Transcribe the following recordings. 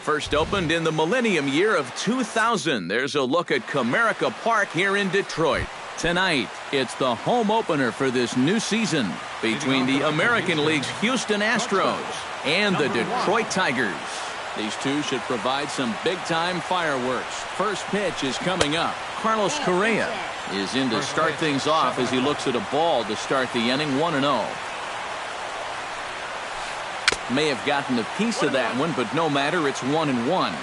First opened in the millennium year of 2000. There's a look at Comerica Park here in Detroit. Tonight, it's the home opener for this new season between the American League's Houston Astros and the Detroit Tigers. These two should provide some big-time fireworks. First pitch is coming up. Carlos Correa is in to start things off as he looks at a ball to start the inning 1-0. May have gotten a piece of that one, but no matter, it's 1-1.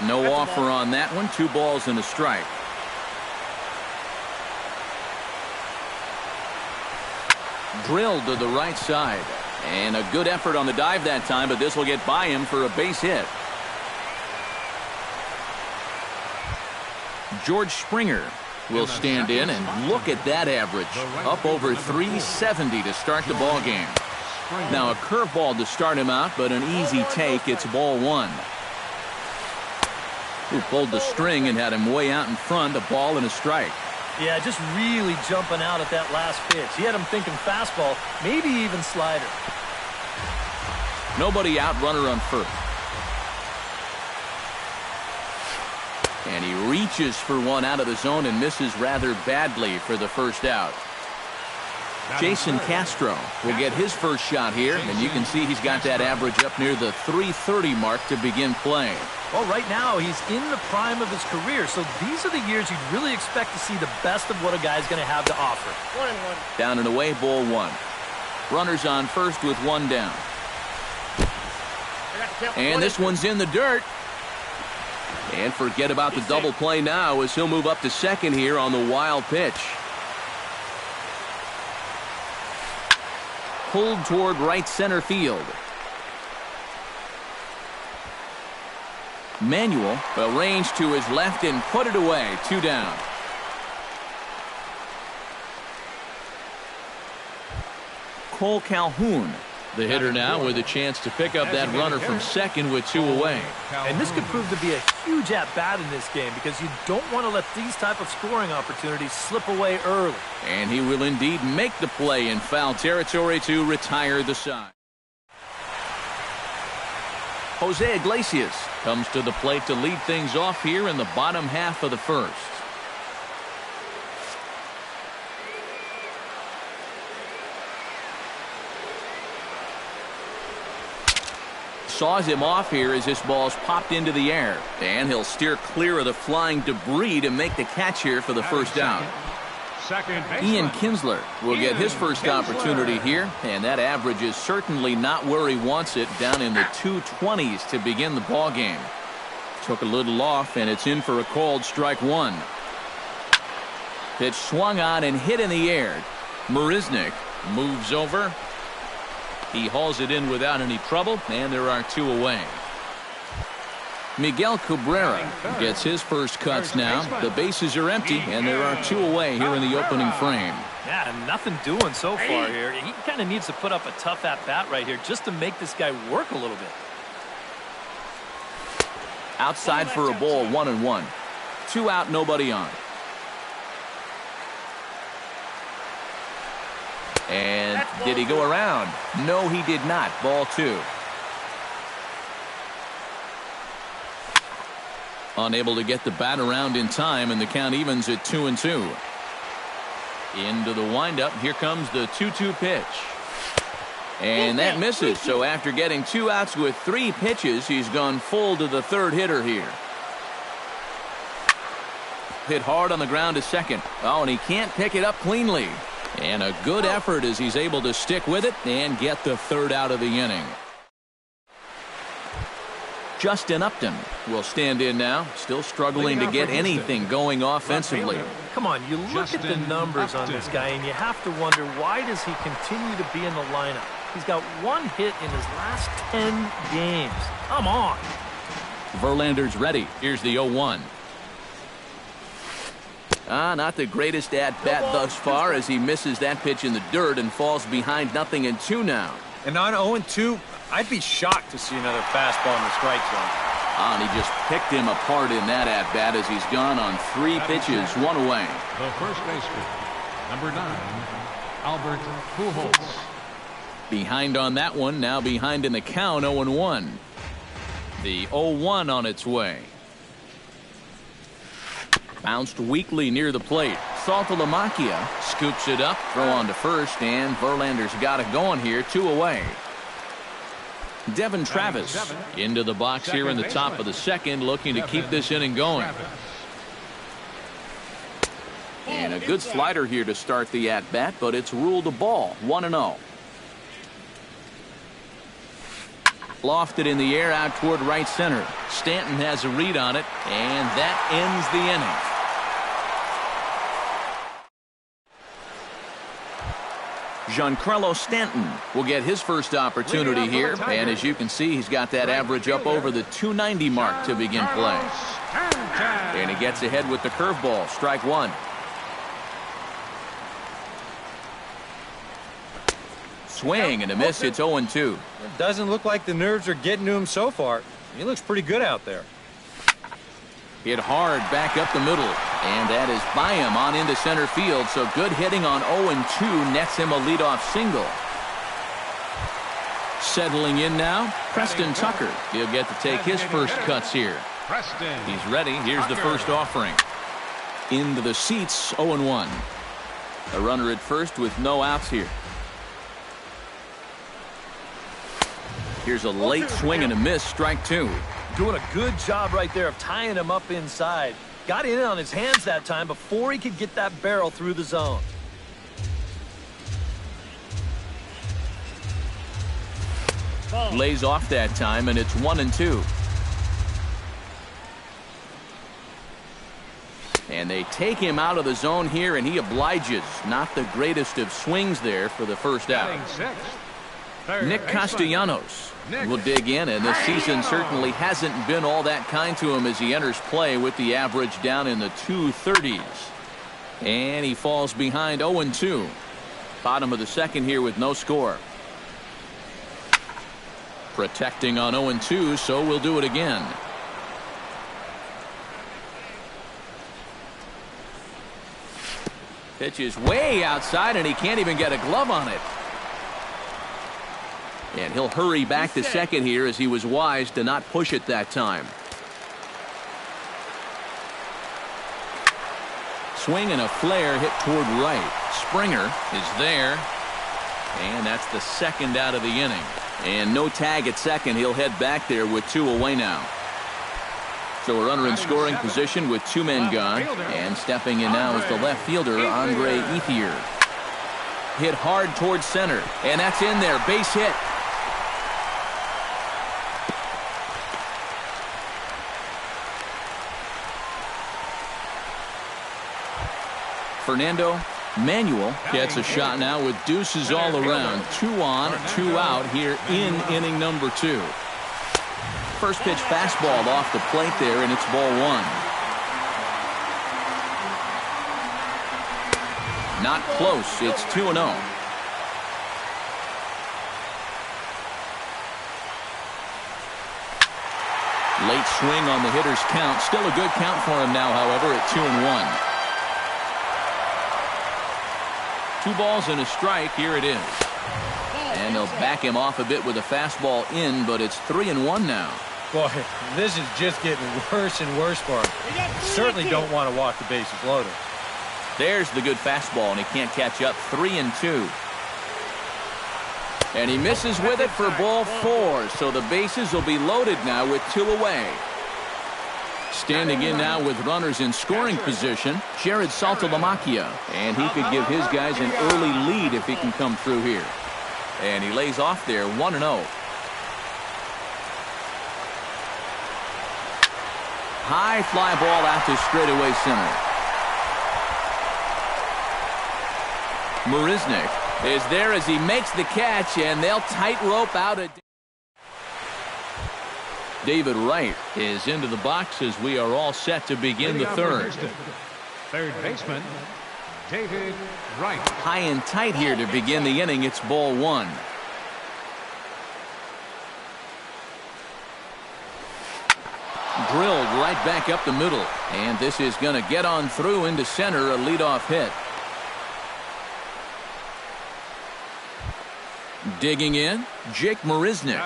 No offer on that one. 2 balls and a strike. Drilled to the right side. And a good effort on the dive that time, but this will get by him for a base hit. George Springer will stand in, and look at that average. Up over 370 to start the ball game. Now a curveball to start him out, but an easy take. It's ball 1. Who pulled the string and had him way out in front. A ball and a strike. Yeah, just really jumping out at that last pitch. He had him thinking fastball, maybe even slider. Nobody out, runner on first. And he reaches for one out of the zone and misses rather badly for the first out. Jason Castro will get his first shot here, and you can see he's got that average up near the 330 mark to begin play. Well, right now he's in the prime of his career, so these are the years you'd really expect to see the best of what a guy's going to have to offer. 1-1. Down and away, ball 1. Runners on first with 1 down. And this one's in the dirt. And forget about the double play now as he'll move up to second here on the wild pitch. Pulled toward right center field. Manuel will range to his left and put it away. 2 down. Cole Calhoun, the hitter now, with a chance to pick up that runner from second with 2 away. And this could prove to be a huge at-bat in this game because you don't want to let these type of scoring opportunities slip away early. And he will indeed make the play in foul territory to retire the side. Jose Iglesias comes to the plate to lead things off here in the bottom half of the first. Saws him off here as this ball's popped into the air. And he'll steer clear of the flying debris to make the catch here for the first down. Ian Kinsler will get his first opportunity here, and that average is certainly not where he wants it, down in the 220s to begin the ball game. Took a little off, and it's in for a called strike 1. Pitch swung on and hit in the air. Marisnick moves over. He hauls it in without any trouble, and there are 2 away. Miguel Cabrera gets his first cuts now. The bases are empty, and there are 2 away here in the opening frame. Yeah, nothing doing so far here. He kind of needs to put up a tough at-bat right here just to make this guy work a little bit. Outside for a ball, 1-1. 2 out, nobody on. And Did he go around? No, he did not. Ball 2. Unable to get the bat around in time, and the count evens at 2-2. Into the windup. Here comes the 2-2 pitch. And that misses. So after getting 2 outs with 3 pitches, he's gone full to the third hitter here. Hit hard on the ground to second. Oh, and he can't pick it up cleanly. And a good effort as he's able to stick with it and get the third out of the inning. Justin Upton will stand in now, still struggling to get anything going offensively. Come on, you look at the numbers on this guy, and you have to wonder, why does he continue to be in the lineup? He's got 1 hit in his last 10 games. Come on. Verlander's ready. Here's the 0-1. Not the greatest at-bat thus far as he misses that pitch in the dirt and falls behind 0-2 now. And on 0-2, I'd be shocked to see another fastball in the strike zone. And he just picked him apart in that at-bat as he's gone on 3 pitches, 1 away. The first baseman, number 9, Albert Pujols. Behind on that one, now behind in the count, 0-1. The 0-1 on its way. Bounced weakly near the plate. Saltalamacchia scoops it up, throw on to first, and Verlander's got it going here, 2 away. Devin Travis into the box here in the top of the second, looking to keep this inning going. And a good slider here to start the at-bat, but it's ruled a ball, 1-0. Lofted in the air out toward right center. Stanton has a read on it, and that ends the inning. Giancarlo Stanton will get his first opportunity here, and as you can see, he's got that average up over the 290 mark to begin play. And he gets ahead with the curveball, strike 1. Swing and a miss. It's 0-2. It doesn't look like the nerves are getting to him so far. He looks pretty good out there. Hit hard back up the middle, and that is by him on into center field. So good hitting on 0-2 nets him a leadoff single. Settling in now, Preston Tucker. He'll get to take his first cuts here. He's ready. Here's the first offering. Into the seats, 0-1. A runner at first with no outs here. Here's a late swing and a miss, strike 2. Doing a good job right there of tying him up inside. Got in on his hands that time before he could get that barrel through the zone. Lays off that time, and it's 1-2. And they take him out of the zone here, and he obliges. Not the greatest of swings there for the first out. Nick Castellanos will dig in, and this season certainly hasn't been all that kind to him as he enters play with the average down in the 230s. And he falls behind 0-2. Bottom of the second here with no score. Protecting on 0-2, so we'll do it again. Pitch is way outside, and he can't even get a glove on it. And he'll hurry back to second here as he was wise to not push it that time. Swing and a flare hit toward right. Springer is there. And that's the second out of the inning. And no tag at second. He'll head back there with 2 away now. So a runner in scoring position with 2 men gone. And stepping in now is the left fielder, Andre Ethier. Hit hard towards center. And that's in there. Base hit. Fernando Manuel gets a shot now with deuces all around. 2 on, 2 out here in inning number 2. First pitch fastball off the plate there, and it's ball 1. Not close. It's 2-0. Late swing on the hitter's count. Still a good count for him now, however, at 2-1. 2 balls and a strike. Here it is. And they'll back him off a bit with a fastball in, but it's 3-1 now. Boy, this is just getting worse and worse for him. Certainly don't want to walk the bases loaded. There's the good fastball, and he can't catch up. 3-2. And he misses with it for ball 4, so the bases will be loaded now with 2 away. Standing in now with runners in scoring position, Jared Saltalamacchia. And he could give his guys an early lead if he can come through here. And he lays off there, 1-0. High fly ball out to straightaway center. Marisnick is there as he makes the catch, and they'll tightrope out a... David Wright is into the box as we are all set to begin the third. Third baseman, David Wright. High and tight here to begin the inning. It's ball 1. Drilled right back up the middle. And this is going to get on through into center, a leadoff hit. Digging in, Jake Marisnick,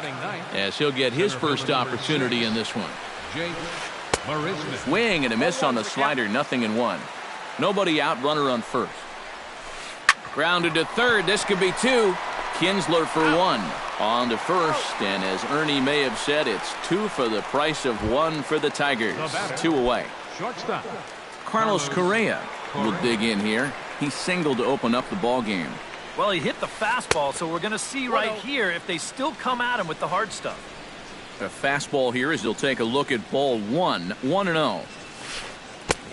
as he'll get his first opportunity in this one. Jake Marisnick. Swing and a miss on the slider, 0-1. Nobody out, runner on first. Grounded to third, this could be 2. Kinsler for 1. On to first, and as Ernie may have said, it's 2 for the price of 1 for the Tigers. 2 away. Shortstop. Carlos Correa will dig in here. He singled to open up the ball game. Well, he hit the fastball, so we're going to see right here if they still come at him with the hard stuff. A fastball here as he'll take a look at ball 1, 1-0.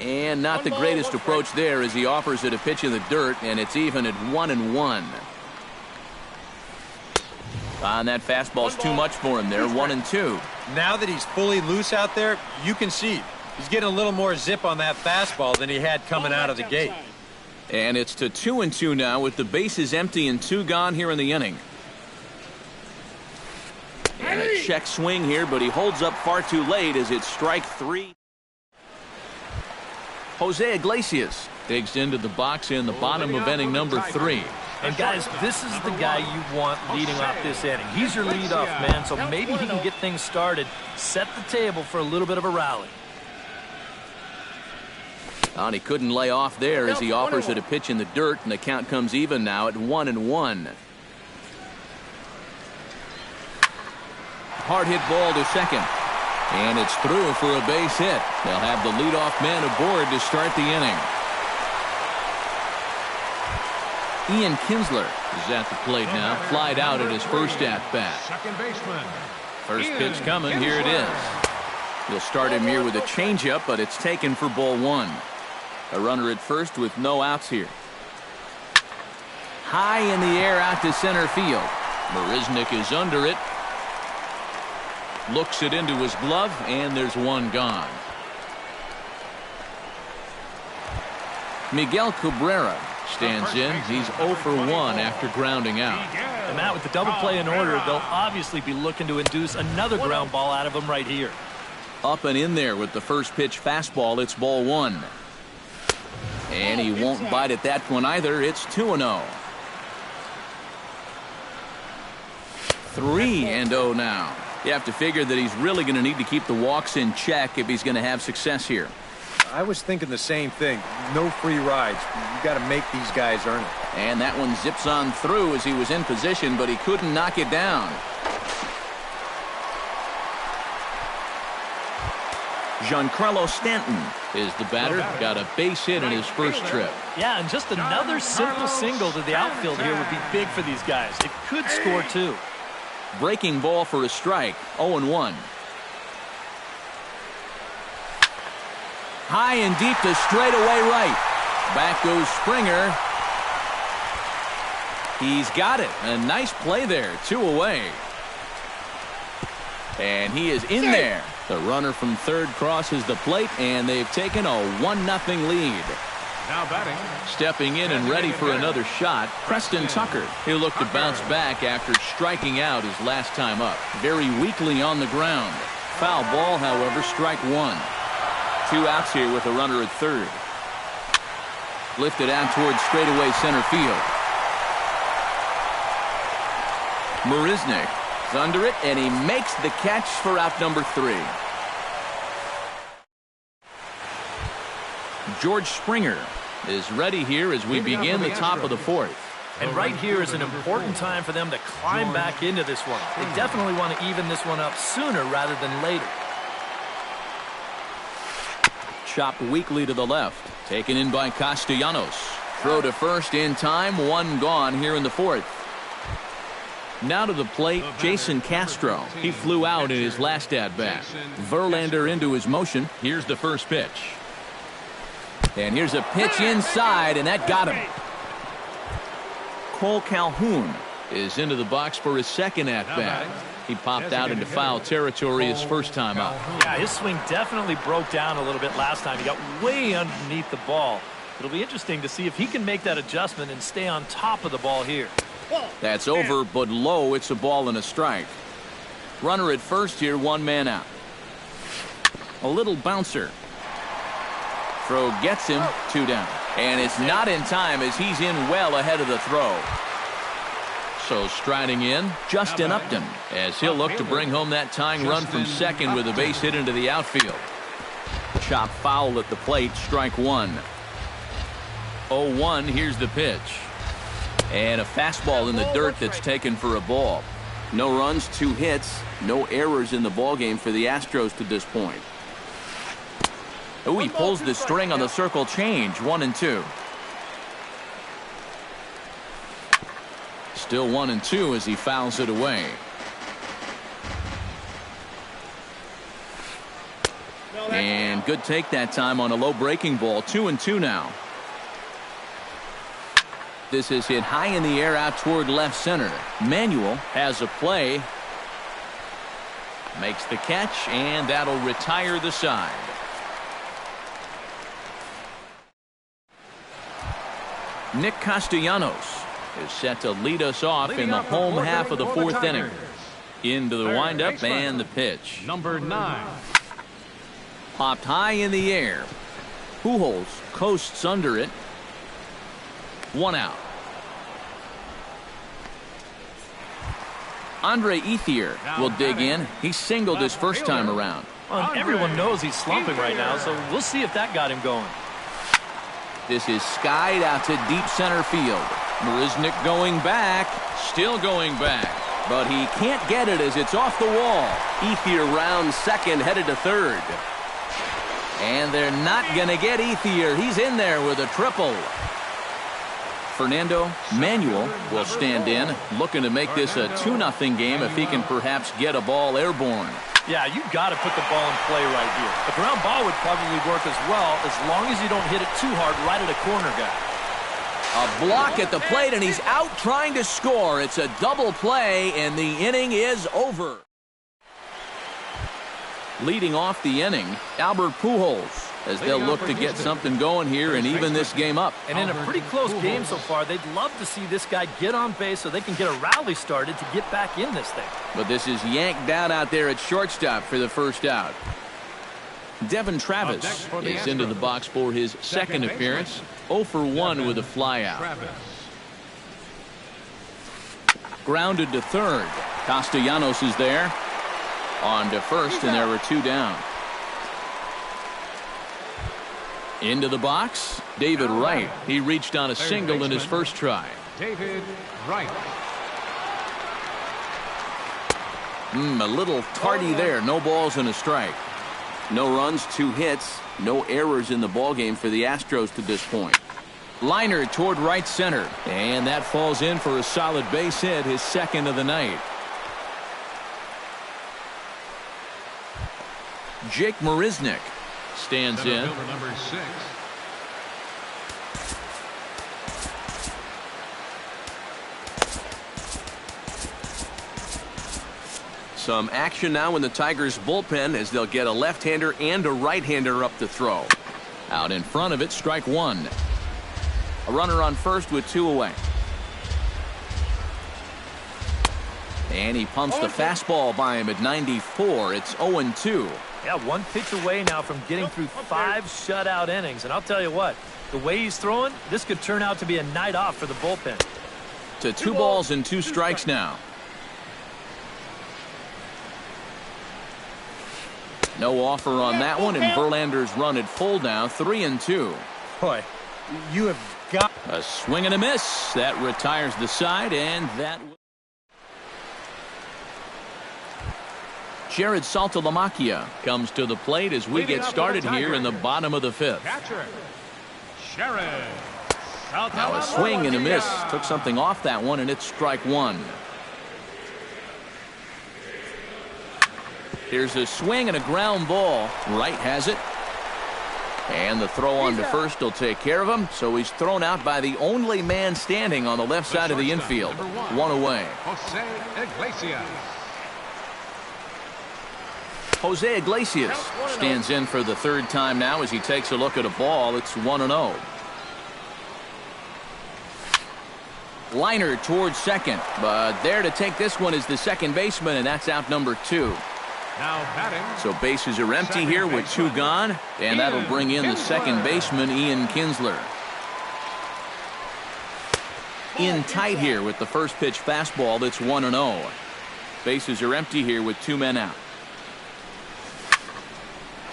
And not the greatest approach there as he offers it a pitch in the dirt, and it's even at 1-1. And that fastball's too much for him there, 1-2. Now that he's fully loose out there, you can see he's getting a little more zip on that fastball than he had coming out of the gate. And it's to 2-2 now with the bases empty and 2 gone here in the inning. And a check swing here, but he holds up far too late as it's strike 3. Jose Iglesias digs into the box in the bottom of inning number 3. And guys, this is the guy you want leading off this inning. He's your leadoff man, so maybe he can get things started, set the table for a little bit of a rally. And he couldn't lay off there as he offers it a pitch in the dirt, and the count comes even now at 1-1. Hard hit ball to second. And it's through for a base hit. They'll have the leadoff man aboard to start the inning. Ian Kinsler is at the plate now. Flied out at his first at-bat. Second baseman. First pitch coming. Here it is. He'll start him here with a changeup, but it's taken for ball 1. A runner at first with no outs here. High in the air out to center field. Marisnick is under it. Looks it into his glove, and there's 1 gone. Miguel Cabrera stands in. He's 0 for 1 after grounding out. And Matt, with the double play in order, they'll obviously be looking to induce another ground ball out of him right here. Up and in there with the first pitch fastball. It's ball 1. And he won't bite at that one either. It's 2-0. 3-0 now. You have to figure that he's really going to need to keep the walks in check if he's going to have success here. I was thinking the same thing. No free rides. You got to make these guys earn it. And that one zips on through as he was in position, but he couldn't knock it down. Giancarlo Stanton is the batter. Got a base hit in his first trip. Yeah, and just another simple single to the outfield here would be big for these guys. It could score 2. Breaking ball for a strike. 0-1. High and deep to straightaway right. Back goes Springer. He's got it. A nice play there. 2 away. And he is in there. The runner from third crosses the plate, and they've taken a 1-0 lead. Now batting. Stepping in and ready for another shot, Preston Tucker. He'll look to bounce back after striking out his last time up. Very weakly on the ground. Foul ball, however, strike 1. 2 outs here with a runner at third. Lifted out towards straightaway center field. Marisnick is under it, and he makes the catch for out number 3. George Springer is ready here as we begin the top of the 4th. And right here is an important time for them to climb back into this one. They definitely want to even this one up sooner rather than later. Chopped weakly to the left. Taken in by Castellanos. Throw to first in time. 1 gone here in the 4th. Now to the plate, Jason Castro. He flew out in his last at-bat. Verlander into his motion. Here's the first pitch. And here's a pitch inside, and that got him. Cole Calhoun is into the box for his second at-bat. He popped out into foul territory his first time out. Yeah, his swing definitely broke down a little bit last time. He got way underneath the ball. It'll be interesting to see if he can make that adjustment and stay on top of the ball here. That's over, but low. It's a ball and a strike. Runner at first here, 1 man out. A little bouncer. Throw gets him, 2 down. And it's not in time as he's in well ahead of the throw. So striding in, Justin Upton, as he'll look to bring home that tying run from second with a base hit into the outfield. Chop foul at the plate, strike 1. 0-1, here's the pitch. And a fastball in the dirt that's taken for a ball. No runs, 2 hits, no errors in the ballgame for the Astros to this point. Oh, he pulls the string on the circle change, 1-2. Still 1-2 as he fouls it away. And good take that time on a low breaking ball, 2-2 now. This is hit high in the air out toward left center. Manuel has a play. Makes the catch, and that'll retire the side. Nick Castellanos is set to lead us off in the home half of the 4th inning. Into the windup and the pitch. Number 9. Popped high in the air. Pujols coasts under it. 1 out. Andre Ethier will dig in. He singled his first time around. Well, everyone knows he's slumping right now, so we'll see if that got him going. This is skied out to deep center field. Marisnick going back, still going back, but he can't get it as it's off the wall. Ethier rounds second, headed to third. And they're not going to get Ethier. He's in there with a triple. Fernando Manuel will stand in, looking to make this a 2-0 game if he can perhaps get a ball airborne. Yeah, you got to put the ball in play right here. A ground ball would probably work as well, as long as you don't hit it too hard right at a corner guy. A block at the plate, and he's out trying to score. It's a double play, and the inning is over. Leading off the inning, Albert Pujols, as they'll look to get something going here and even this game up. And in a pretty close game so far, they'd love to see this guy get on base so they can get a rally started to get back in this thing. But this is yanked down out there at shortstop for the first out. Devin Travis is into the box for his second appearance. 0 for 1 with a flyout. Grounded to third. Castellanos is there. On to first, and there were 2 down. Into the box, David Wright. He reached on a single in his first try. David Wright. A little tardy there. No balls and a strike. No runs, 2 hits, no errors in the ballgame for the Astros to this point. Liner toward right center, and that falls in for a solid base hit, his second of the night. Jake Marisnick stands in. Number 6. Some action now in the Tigers bullpen as they'll get a left-hander and a right-hander up to throw. Out in front of it, strike 1. A runner on first with 2 away. And he pumps the fastball by him at 94. It's 0-2. Yeah, 1 pitch away now from getting through 5 shutout innings. And I'll tell you what, the way he's throwing, this could turn out to be a night off for the bullpen. To 2 balls and 2 strikes now. No offer on that one, and Verlander's run at full now, 3-2. Boy, you have got a swing and a miss. That retires the side, and that. Jared Saltalamacchia comes to the plate as we get started here in the bottom of the fifth. Now a swing and a miss. Took something off that one, and it's strike one. Here's a swing and a ground ball. Wright has it. And the throw on to first will take care of him. So he's thrown out by the only man standing on the left side of the infield. One away. Jose Iglesias stands in for the third time now as he takes a look at a ball. It's 1-0. Liner towards second, but there to take this one is the second baseman, and that's out number 2. Now batting. So bases are empty here with 2 gone, and that'll bring in the second baseman, Ian Kinsler. In tight here with the first pitch fastball. That's 1-0. Bases are empty here with 2 men out.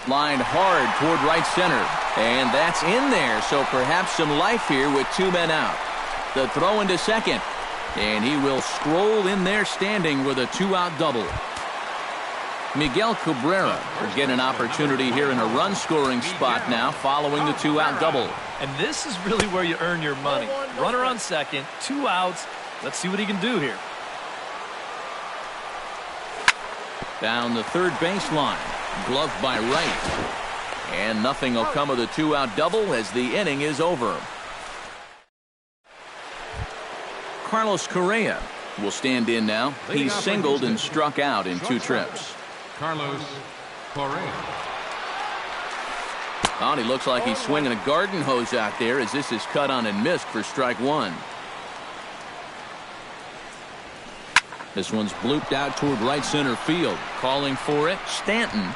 Lined hard toward right center, and that's in there, so perhaps some life here with 2 men out. The throw into second, and he will stroll in there standing with a 2-out double. Miguel Cabrera will get an opportunity here in a run-scoring spot now following the 2-out double. And this is really where you earn your money. Runner on second, 2 outs. Let's see what he can do here. Down the third baseline. Gloved by Wright. And nothing will come of the 2-out double as the inning is over. Carlos Correa will stand in now. He's singled and struck out in 2 trips. Carlos Correa. Oh, and he looks like he's swinging a garden hose out there as this is cut on and missed for strike 1. This one's blooped out toward right center field. Calling for it, Stanton.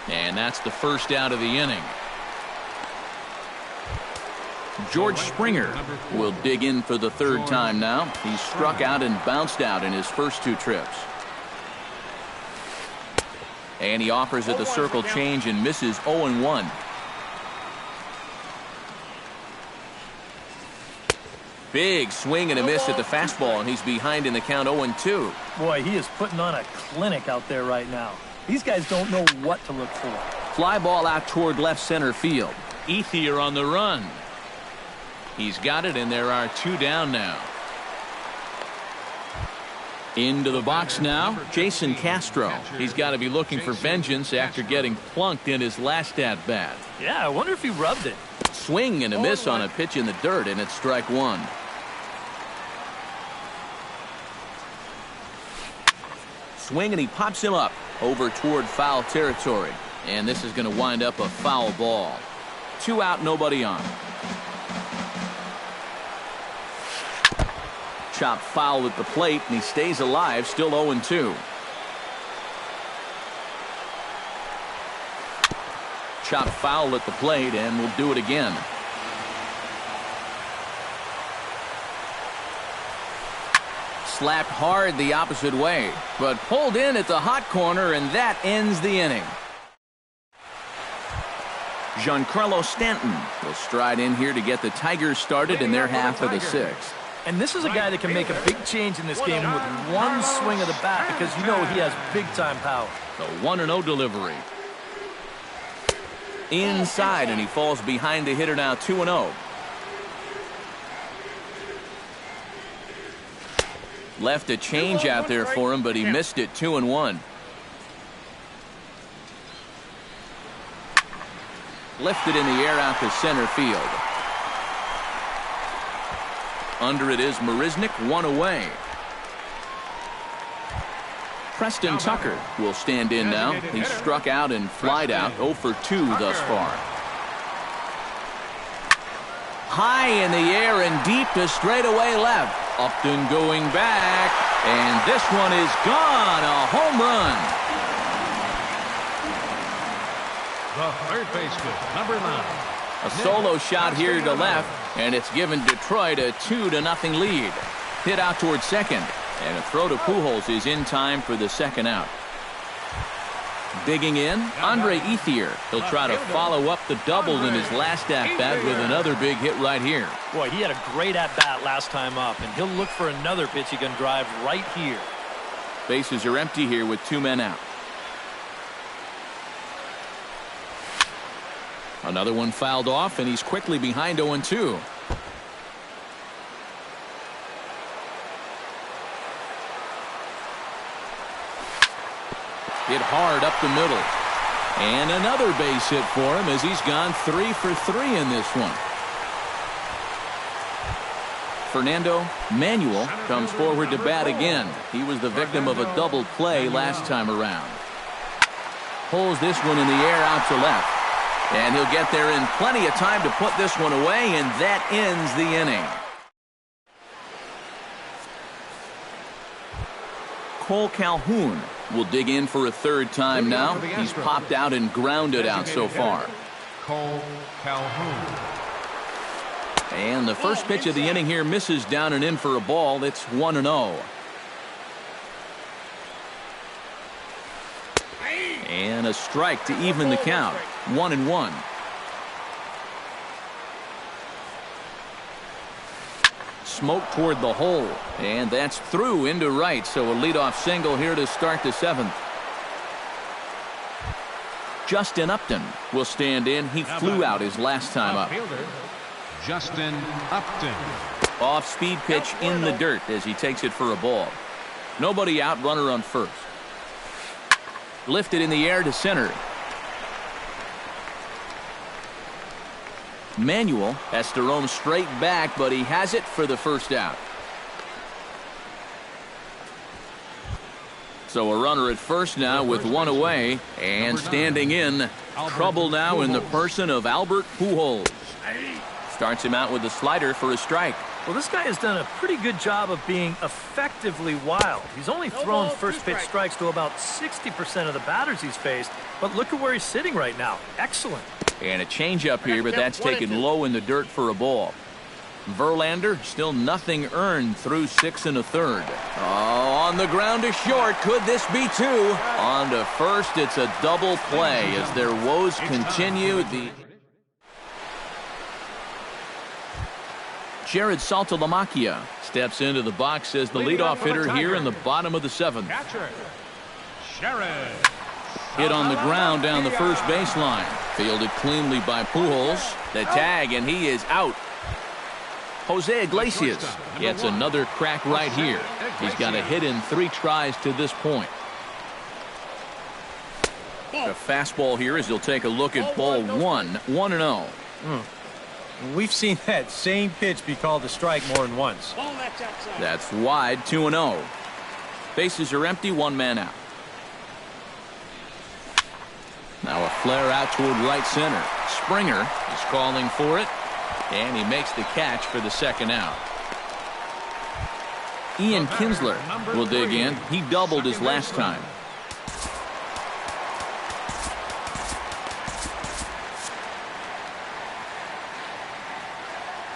And that's the first out of the inning. George Springer will dig in for the third time now. He's struck out and bounced out in his first 2 trips. And he offers at the circle change and misses 0-1. Big swing and a miss at the fastball, and he's behind in the count 0-2. Boy, he is putting on a clinic out there right now. These guys don't know what to look for. Fly ball out toward left center field. Ethier on the run. He's got it, and there are 2 down now. Into the box now, Jason Castro. He's got to be looking for vengeance after getting plunked in his last at-bat. Yeah, I wonder if he rubbed it. Swing and a miss on a pitch in the dirt, and it's strike 1. Swing, and he pops him up over toward foul territory. And this is going to wind up a foul ball. 2 out, nobody on. Chopped foul at the plate, and he stays alive, still 0-2. Chopped foul at the plate, and we'll do it again. Slapped hard the opposite way, but pulled in at the hot corner, and that ends the inning. Giancarlo Stanton will stride in here to get the Tigers started in their half of the 6th. And this is a guy that can make a big change in this game with one swing of the bat because you know he has big-time power. The 1-0 delivery. Inside, and he falls behind the hitter now 2-0. Left a change out there for him, but he missed it 2-1. Lifted in the air out to center field. Under it is Marisnik, 1 away. Preston Tucker will stand in now. He's struck out and flied out, 0 for 2 thus far. High in the air and deep to straightaway left. Upton going back, and this one is gone, a home run. The third baseman, number 9. A solo shot here to left, and it's given Detroit a 2-0 lead. Hit out towards second, and a throw to Pujols is in time for the second out. Digging in, Andre Ethier. He'll try to follow up the double in his last at-bat with another big hit right here. Boy, he had a great at-bat last time up, and he'll look for another pitch he can drive right here. Bases are empty here with 2 men out. Another one fouled off, and he's quickly behind 0-2. Hit hard up the middle. And another base hit for him as he's gone 3 for 3 in this one. Fernando Manuel comes forward to bat again. He was the victim of a double play last time around. Pulls this one in the air out to left. And he'll get there in plenty of time to put this one away, and that ends the inning. Cole Calhoun will dig in for a third time now. He's popped out and grounded out so far. Cole Calhoun. And the first pitch of the inning here misses down and in for a ball. It's 1-0. And a strike to even the count. 1-1. Smoke toward the hole, and that's through into right, so a leadoff single here to start the 7th. Justin Upton will stand in. He flew out his last time up. Justin Upton. Off-speed pitch in the dirt as he takes it for a ball. Nobody out, runner on first. Lifted in the air to center. Manuel has to roam straight back, but he has it for the first out. So a runner at first now with 1 away, and standing in, trouble now in the person of Albert Pujols. Starts him out with a slider for a strike. Well, this guy has done a pretty good job of being effectively wild. He's only thrown first pitch strikes to about 60% of the batters he's faced, but look at where he's sitting right now. Excellent. And a changeup here, but that's taken low in the dirt for a ball. Verlander still nothing earned through 6 1/3. Oh, on the ground to short. Could this be 2? On to first, it's a double play as their woes continue. Jared Saltalamacchia steps into the box as the leadoff hitter here in the bottom of the 7th. Hit on the ground down the first baseline. Fielded cleanly by Pujols. The tag, and he is out. Jose Iglesias gets another crack right here. He's got a hit in 3 tries to this point. A fastball here as he'll take a look at ball 1. 1-0. We've seen that same pitch be called a strike more than once. That's wide. 2-0. Bases are empty. 1 man out. Now a flare out toward right center. Springer is calling for it, and he makes the catch for the 2nd out. Ian Kinsler will dig in. He doubled his last time.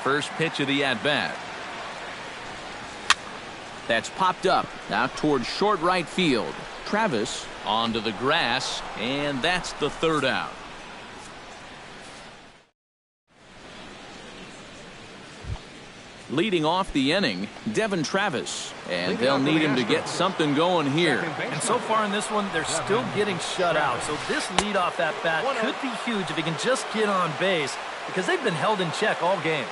First pitch of the at-bat. That's popped up out toward short right field. Travis onto the grass, and that's the 3rd out. Leading off the inning, Devin Travis, and they'll need him to get something going here. And so far in this one, they're still getting shut out. So this leadoff at bat could be huge if he can just get on base, because they've been held in check all game.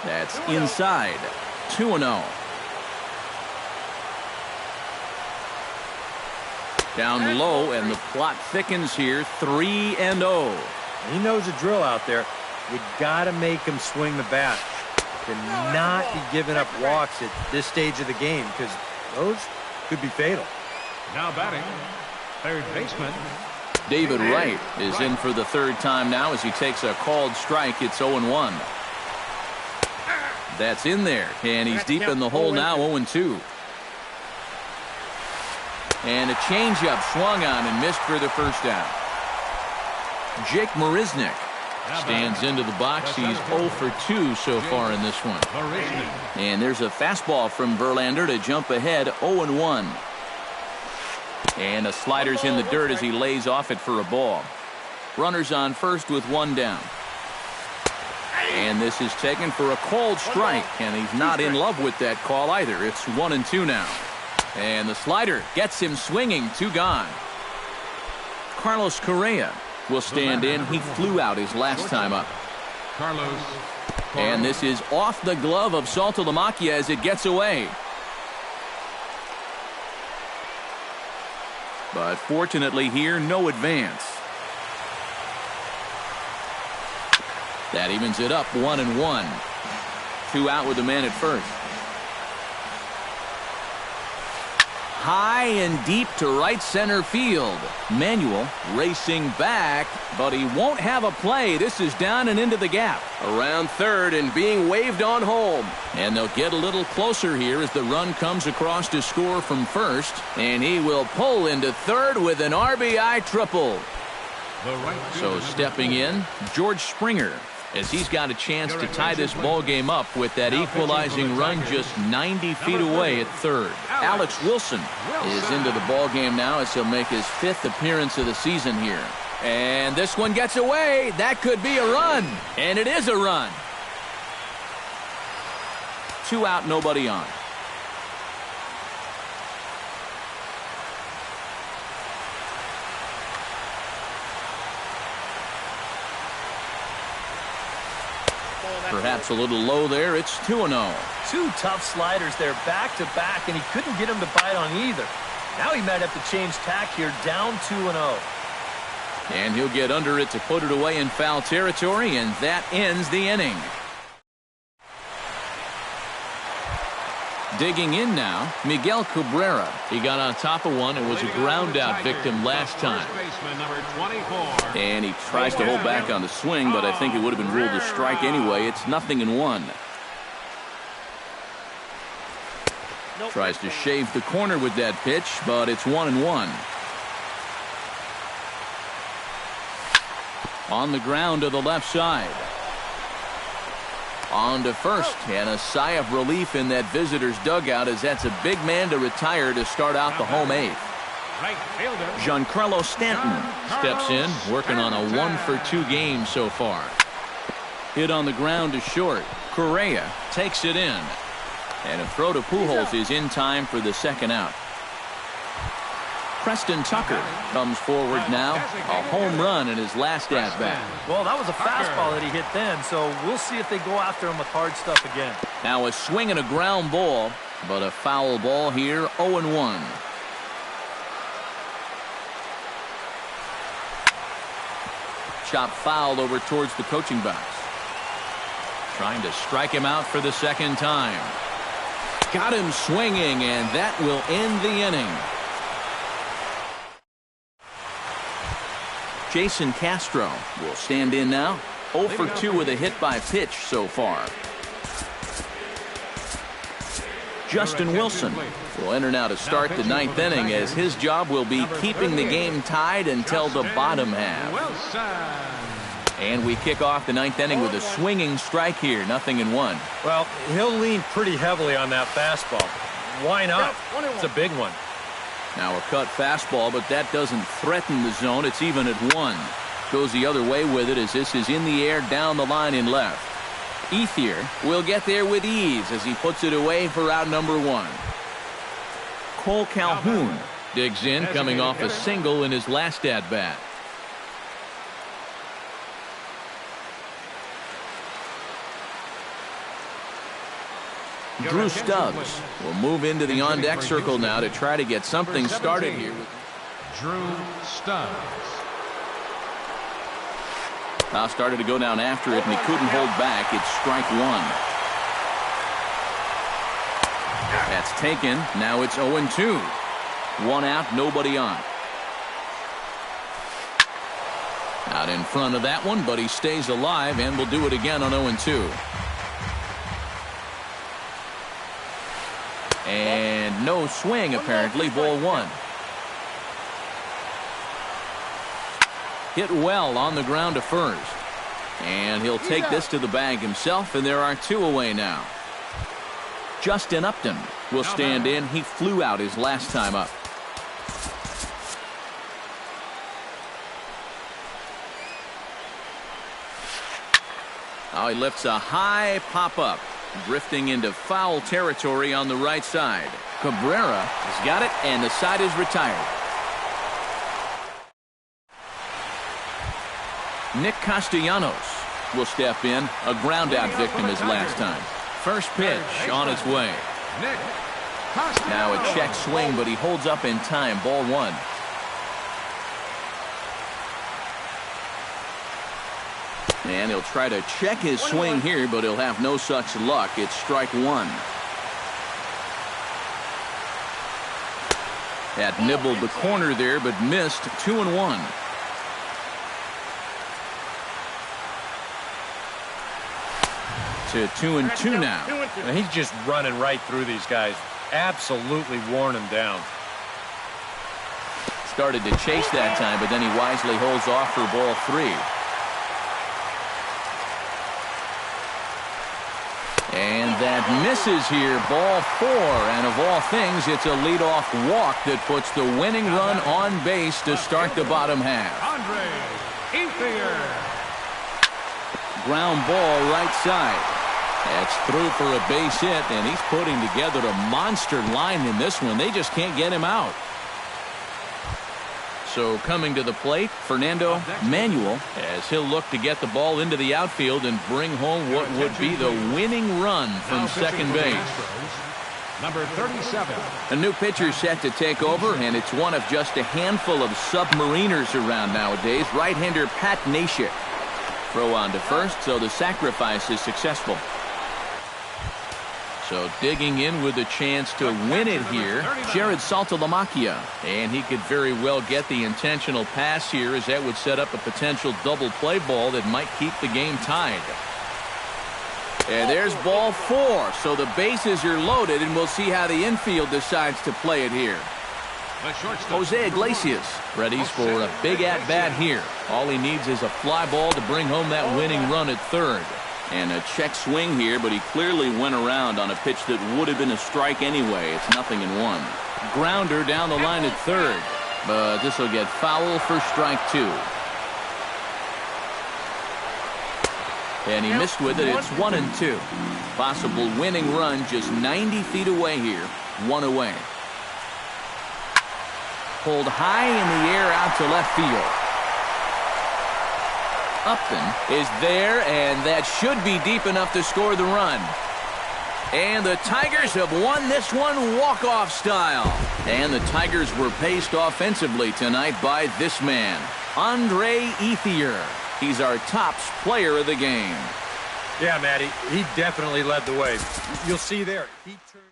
That's inside. 2-0. Down low, and the plot thickens here. 3-0. He knows the drill out there. You got to make him swing the bat. To not be giving up walks at this stage of the game, because those could be fatal. Now batting, third baseman David Wright is in for the 3rd time now as he takes a called strike. It's 0-1. That's in there, and he's deep in the hole now. 0-2. And a changeup swung on and missed for the 1st out. Jake Marisnick stands into the box. He's 0 for 2 so far in this one. And there's a fastball from Verlander to jump ahead. 0-1. And the slider's in the dirt as he lays off it for a ball. Runners on first with one down. And this is taken for a called strike, and he's not in love with that call either. It's 1-2 now. And the slider gets him swinging, 2 gone. Carlos Correa will stand in. He flew out his last time up. Carlos. And this is off the glove of Saltalamacchia as it gets away. But fortunately here, no advance. That evens it up, 1-1. 2 out with the man at first. High and deep to right center field. Manuel racing back, but he won't have a play. This is down and into the gap. Around third and being waved on home. And they'll get a little closer here as the run comes across to score from first. And he will pull into third with an RBI triple. So stepping in, George Springer, as he's got a chance to tie this ball game up with that equalizing run just 90 feet away at third. Alex Wilson is into the ball game now as he'll make his 5th appearance of the season here. And this one gets away. That could be a run. And it is a run. 2 out, nobody on. Perhaps a little low there. It's 2-0. 2 tough sliders there back to back, and he couldn't get him to bite on either. Now he might have to change tack here, down 2-0. And he'll get under it to put it away in foul territory, and that ends the inning. Digging in now, Miguel Cabrera. He got on top of one and was a ground out victim last time. And he tries to hold back on the swing, but I think it would have been ruled a strike anyway. It's 0-1. Tries to shave the corner with that pitch, but it's 1-1. On the ground to the left side. On to first, and a sigh of relief in that visitor's dugout as that's a big man to retire to start out the home 8th. Giancarlo Stanton steps in, working on a 1-for-2 game so far. Hit on the ground to short. Correa takes it in. And a throw to Pujols is in time for the 2nd out. Preston Tucker comes forward now. A home run in his last at-bat. Well, that was a fastball that he hit then, so we'll see if they go after him with hard stuff again. Now a swing and a ground ball, but a foul ball here, 0-1. Chop foul over towards the coaching box. Trying to strike him out for the 2nd time. Got him swinging, and that will end the inning. Jason Castro will stand in now. 0-for-2 with a hit by pitch so far. Justin Wilson will enter now to start the 9th inning as his job will be keeping the game tied until the bottom half. And we kick off the 9th inning with a swinging strike here, 0-1. Well, he'll lean pretty heavily on that fastball. Why not? It's a big one. Now a cut fastball, but that doesn't threaten the zone. It's even at 1. Goes the other way with it as this is in the air down the line in left. Ethier will get there with ease as he puts it away for out number 1. Cole Calhoun digs in, coming off a single in his last at-bat. Drew Stubbs will move into the on-deck circle now to try to get something started here. Drew Stubbs. Now started to go down after it, and he couldn't hold back. It's strike 1. That's taken. Now it's 0-2. 1 out, nobody on. Out in front of that one, but he stays alive and will do it again on 0-2. And no swing, apparently. Ball 1. Hit well on the ground to first. And he'll take this to the bag himself, and there are 2 away now. Justin Upton will stand in. He flew out his last time up. Oh, he lifts a high pop-up, drifting into foul territory on the right side. Cabrera has got it, and the side is retired. Nick Castellanos will step in. A ground-out victim his last time. First pitch on its way. Now a check swing, but he holds up in time. Ball one. And he'll try to check his swing here, but he'll have no such luck. It's strike one. Had nibbled the corner there, but missed. 2-1. To 2-2 now. And he's just running right through these guys. Absolutely worn them down. Started to chase that time, but then he wisely holds off for ball three. And that misses here. Ball four. And of all things, it's a leadoff walk that puts the winning run on base to start the bottom half. Ground ball right side. That's through for a base hit, and he's putting together a monster line in this one. They just can't get him out. So coming to the plate, Fernando Manuel, as he'll look to get the ball into the outfield and bring home what would be the winning run from second base. Number 37. A new pitcher set to take over, and it's one of just a handful of submariners around nowadays. Right-hander Pat Neshek. Throw on to first, so the sacrifice is successful. So digging in with a chance to win it here, Jared Saltalamacchia. And he could very well get the intentional pass here, as that would set up a potential double play ball that might keep the game tied. And there's ball four. So the bases are loaded, and we'll see how the infield decides to play it here. Jose Iglesias readies for a big at-bat here. All he needs is a fly ball to bring home that winning run at third. And a check swing here, but he clearly went around on a pitch that would have been a strike anyway. It's 0-1. Grounder down the line at third, but this will get foul for strike two. And he missed with it. It's 1-2. Possible winning run just 90 feet away here. One away. Pulled high in the air out to left field. Upton is there, and that should be deep enough to score the run. And the Tigers have won this one walk-off style. And the Tigers were paced offensively tonight by this man, Andre Ethier. He's our tops player of the game. Yeah, Matty, he definitely led the way. You'll see there. He turned.